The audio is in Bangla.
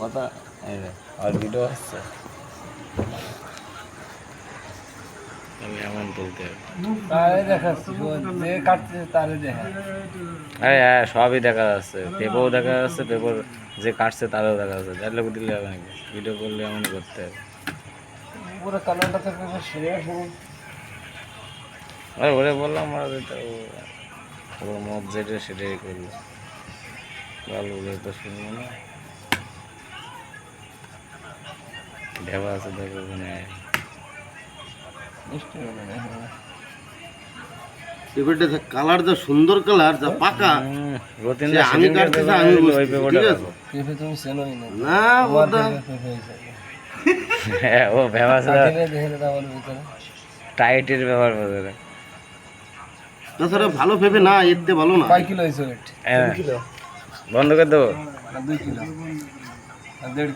কথা আর ভিডিও আসছে আমি এমন বলতে আরে হ্যাঁ সবই দেখা যাচ্ছে পেপারও দেখা যাচ্ছে পেপার যে কাটছে তারও দেখা যাচ্ছে তার লোক দিলে হবে নাকি ভিডিও করলে এমনই করতে হবে পুরো কালারটা তো পেপার সেরে আরে ওরে বললাম আমরা ওর মত যেটা সেটাই করলো ভালো বলে তো শুনবো না ঢেবা আছে দেখো ওখানে পেপারটা যা কালার, যা সুন্দর কালার, যা পাকা। রতিনদা আমি কাটতেছি, আমি ওই পেপারটা পেপে তুমি চেনোই না না আমার ওটা পেপে হিসেবে হ্যাঁ ও ভেবাসা দেখে তো আমার ভিতরে টাইটের ব্যবহার করে না তাছাড়া ভালো ভেবে না, এর থেকে ভালো না। 5 কিলো হয়েছে ওয়েট বন্ধ করে দেবো 2 কিলো আর 1.5